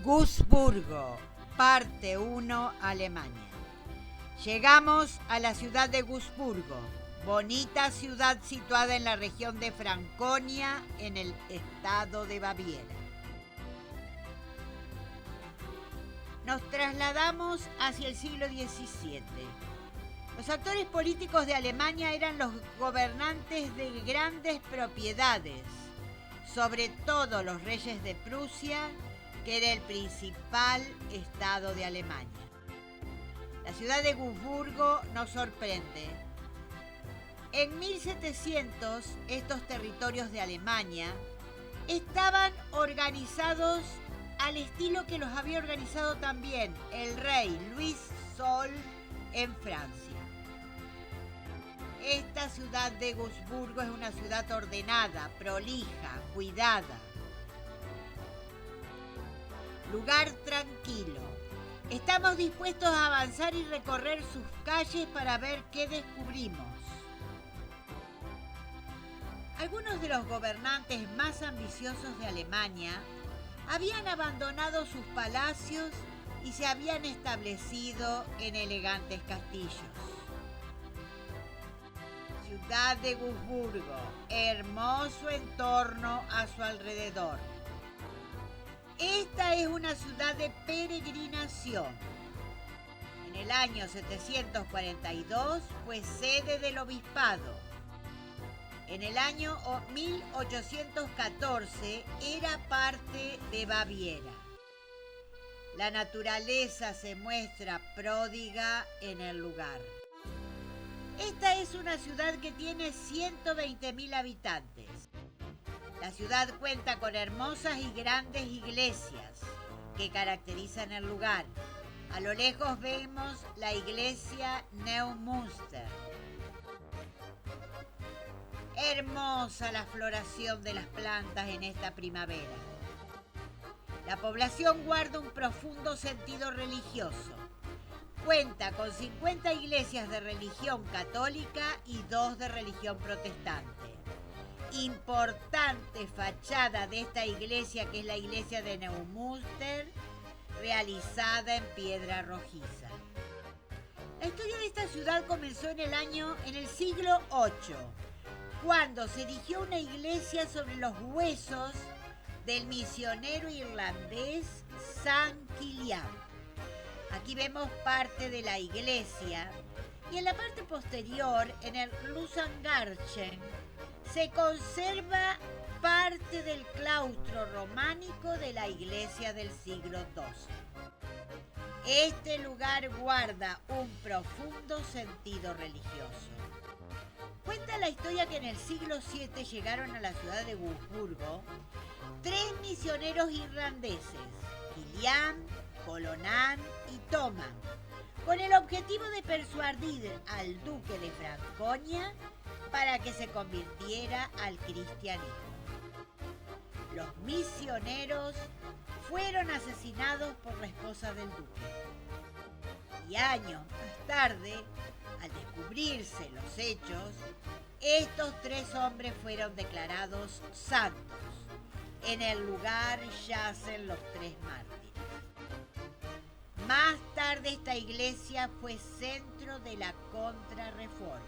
Wurzburgo, parte 1, Alemania. Llegamos a la ciudad de Wurzburgo, bonita ciudad situada en la región de Franconia, en el estado de Baviera. Nos trasladamos hacia el siglo XVII. Los actores políticos de Alemania eran los gobernantes de grandes propiedades, sobre todo los reyes de Prusia, que era el principal estado de Alemania. La ciudad de Wurzburgo nos sorprende. En 1700, estos territorios de Alemania estaban organizados al estilo que los había organizado también el rey Luis Sol en Francia. Esta ciudad de Wurzburgo es una ciudad ordenada, prolija, cuidada. Lugar tranquilo. Estamos dispuestos a avanzar y recorrer sus calles para ver qué descubrimos. Algunos de los gobernantes más ambiciosos de Alemania habían abandonado sus palacios y se habían establecido en elegantes castillos. Ciudad de Wurzburgo, hermoso entorno a su alrededor. Esta es una ciudad de peregrinación. En el año 742 fue sede del obispado. En el año 1814 era parte de Baviera. La naturaleza se muestra pródiga en el lugar. Esta es una ciudad que tiene 120.000 habitantes. La ciudad cuenta con hermosas y grandes iglesias que caracterizan el lugar. A lo lejos vemos la iglesia Neumünster. Hermosa la floración de las plantas en esta primavera. La población guarda un profundo sentido religioso. Cuenta con 50 iglesias de religión católica y 2 de religión protestante. Importante fachada de esta iglesia, que es la iglesia de Neumünster, realizada en piedra rojiza. La historia de esta ciudad comenzó en el siglo VIII, cuando se erigió una iglesia sobre los huesos del misionero irlandés San Kilian. Aquí vemos parte de la iglesia y en la parte posterior, en el Rosengarten, se conserva parte del claustro románico de la iglesia del siglo XII. Este lugar guarda un profundo sentido religioso. Cuenta la historia que en el siglo VII llegaron a la ciudad de Wurzburgo 3 misioneros irlandeses, Kilian, Colonnan y Thomas, con el objetivo de persuadir al duque de Franconia para que se convirtiera al cristianismo. Los misioneros fueron asesinados por la esposa del duque. Y años más tarde, al descubrirse los hechos, estos 3 hombres fueron declarados santos. En el lugar yacen los 3 mártires. Más tarde esta iglesia fue centro de la Contrarreforma.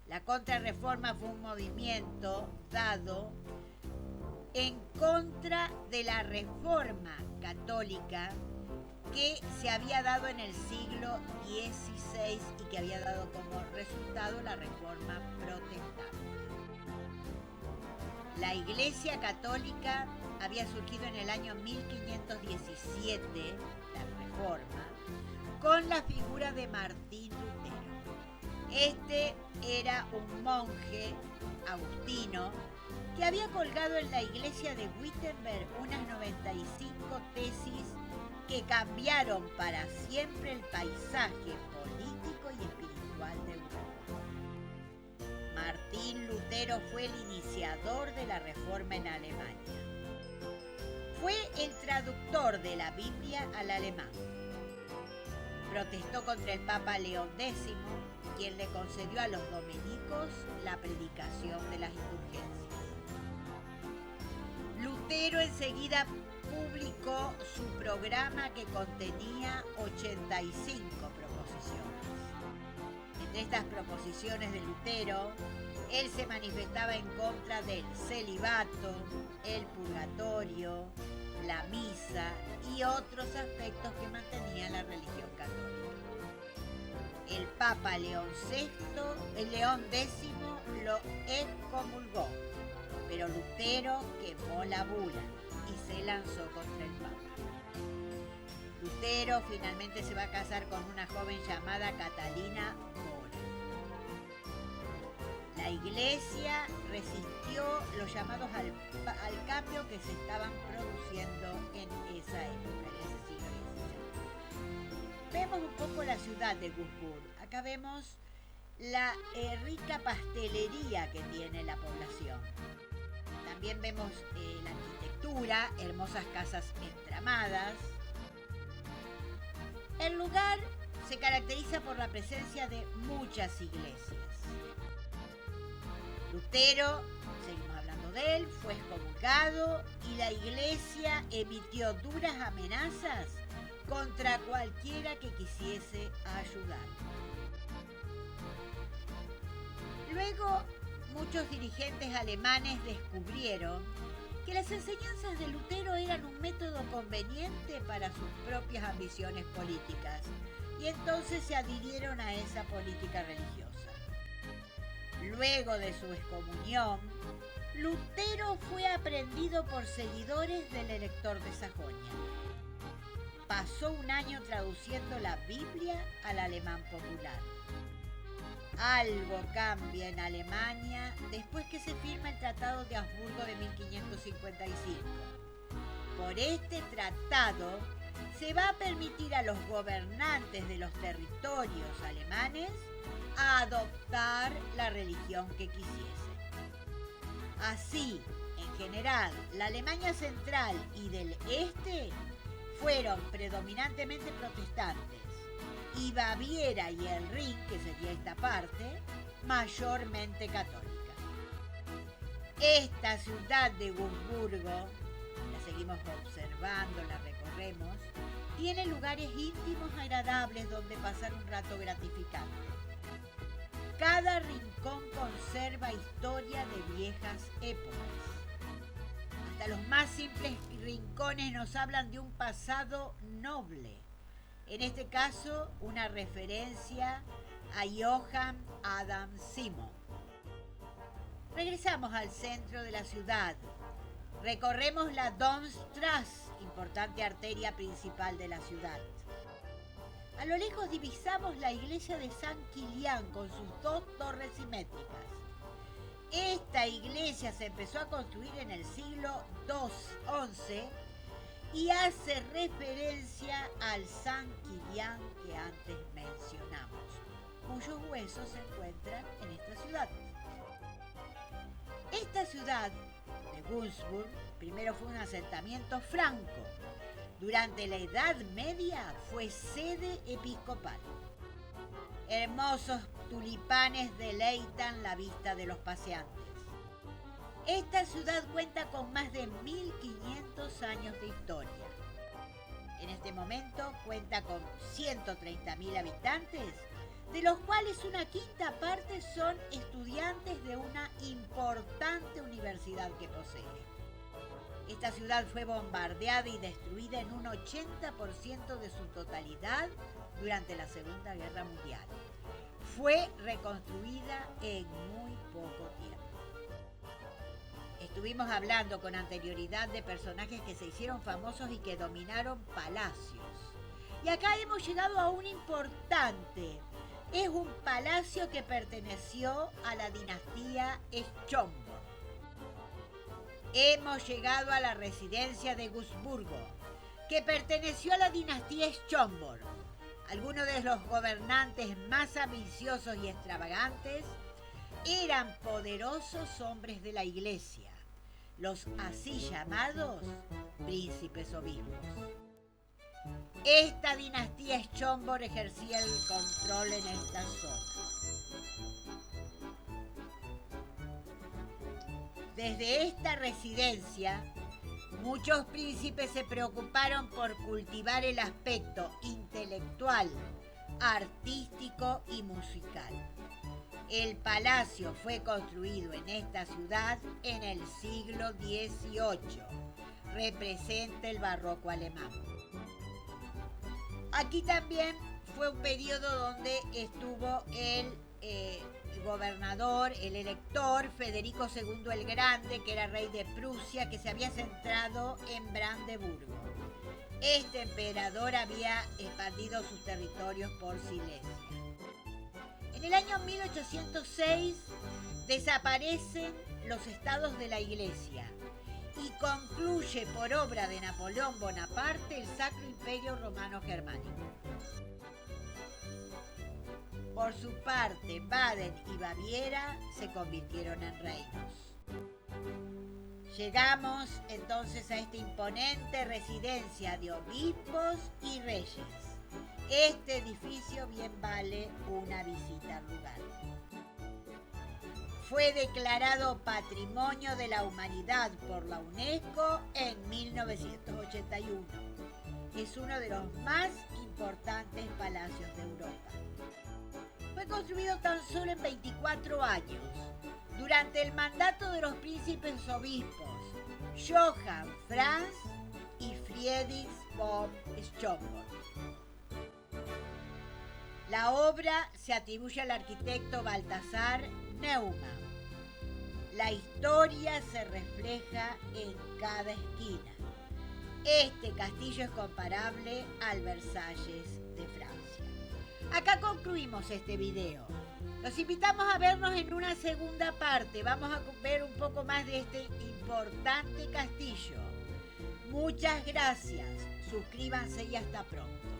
La Contrarreforma fue un movimiento dado en contra de la reforma católica que se había dado en el siglo XVI y que había dado como resultado la reforma protestante. La Iglesia Católica había surgido en el año 1517, la Reforma, con la figura de Martín Lutero. Este era un monje agustino que había colgado en la iglesia de Wittenberg unas 95 tesis que cambiaron para siempre el paisaje político y espiritual de Europa. Martín Lutero fue el iniciador de la Reforma en Alemania. Fue el traductor de la Biblia al alemán. Protestó contra el Papa León X, quien le concedió a los dominicos la predicación de las indulgencias. Lutero enseguida publicó su programa que contenía 85 proposiciones. Entre estas proposiciones de Lutero, él se manifestaba en contra del celibato, el purgatorio, la misa y otros aspectos que mantenían la religión católica. El Papa León X lo excomulgó, pero Lutero quemó la bula y se lanzó contra el Papa. Lutero finalmente se va a casar con una joven llamada Catalina Mora. La Iglesia resistió los llamados al cambio que se estaban produciendo en esa época, en ese siglo XVI. Vemos un poco la ciudad de Würzburg. Acá vemos la rica pastelería que tiene la población. También vemos la arquitectura, hermosas casas entramadas. El lugar se caracteriza por la presencia de muchas iglesias. Lutero, seguimos hablando de él, fue excomulgado y la iglesia emitió duras amenazas contra cualquiera que quisiese ayudar. Luego, muchos dirigentes alemanes descubrieron que las enseñanzas de Lutero eran un método conveniente para sus propias ambiciones políticas y entonces se adhirieron a esa política religiosa. Luego de su excomunión, Lutero fue aprehendido por seguidores del Elector de Sajonia. Pasó un año traduciendo la Biblia al alemán popular. Algo cambia en Alemania después que se firma el Tratado de Augsburgo de 1555. Por este tratado se va a permitir a los gobernantes de los territorios alemanes a adoptar la religión que quisiesen. Así, en general, la Alemania central y del este fueron predominantemente protestantes y Baviera y el Rin, que sería esta parte, mayormente católica. Esta ciudad de Würzburgo, la seguimos observando, la recorremos, tiene lugares íntimos agradables donde pasar un rato gratificante. Cada rincón conserva historia de viejas épocas. Hasta los más simples rincones nos hablan de un pasado noble. En este caso, una referencia a Johann Adam Simon. Regresamos al centro de la ciudad. Recorremos la Domstrasse, importante arteria principal de la ciudad. A lo lejos divisamos la iglesia de San Kilian con sus dos torres simétricas. Esta iglesia se empezó a construir en el siglo XI y hace referencia al San Kilian que antes mencionamos, cuyos huesos se encuentran en esta ciudad. Esta ciudad de Würzburg primero fue un asentamiento franco. Durante la Edad Media fue sede episcopal. Hermosos tulipanes deleitan la vista de los paseantes. Esta ciudad cuenta con más de 1500 años de historia. En este momento cuenta con 130.000 habitantes, de los cuales una quinta parte son estudiantes de una importante universidad que posee. Esta ciudad fue bombardeada y destruida en un 80% de su totalidad durante la Segunda Guerra Mundial. Fue reconstruida en muy poco tiempo. Estuvimos hablando con anterioridad de personajes que se hicieron famosos y que dominaron palacios. Y acá hemos llegado a un importante. Es un palacio que perteneció a la dinastía Schomburg. Hemos llegado a la residencia de Würzburgo, que perteneció a la dinastía Schomburg. Algunos de los gobernantes más ambiciosos y extravagantes eran poderosos hombres de la iglesia, los así llamados príncipes obispos. Esta dinastía Schomburg ejercía el control en esta zona. Desde esta residencia Muchos príncipes se preocuparon por cultivar el aspecto intelectual, artístico y musical. El palacio fue construido en esta ciudad en el siglo XVIII. Representa el barroco alemán. Aquí también fue un periodo donde estuvo el gobernador, el elector Federico II el Grande, que era rey de Prusia, que se había centrado en Brandeburgo. Este emperador había expandido sus territorios por Silesia. En el año 1806 desaparecen los estados de la Iglesia y concluye por obra de Napoleón Bonaparte el Sacro Imperio Romano Germánico. Por su parte, Baden y Baviera se convirtieron en reinos. Llegamos entonces a esta imponente residencia de obispos y reyes. Este edificio bien vale una visita al lugar. Fue declarado Patrimonio de la Humanidad por la UNESCO en 1981. Es uno de los más importantes palacios de Europa. Fue construido tan solo en 24 años, durante el mandato de los príncipes obispos Johann Franz y Friedrich von Schönborn. La obra se atribuye al arquitecto Balthasar Neumann. La historia se refleja en cada esquina. Este castillo es comparable al Versalles de Francia. Acá concluimos este video. Los invitamos a vernos en una segunda parte. Vamos a ver un poco más de este importante castillo. Muchas gracias. Suscríbanse y hasta pronto.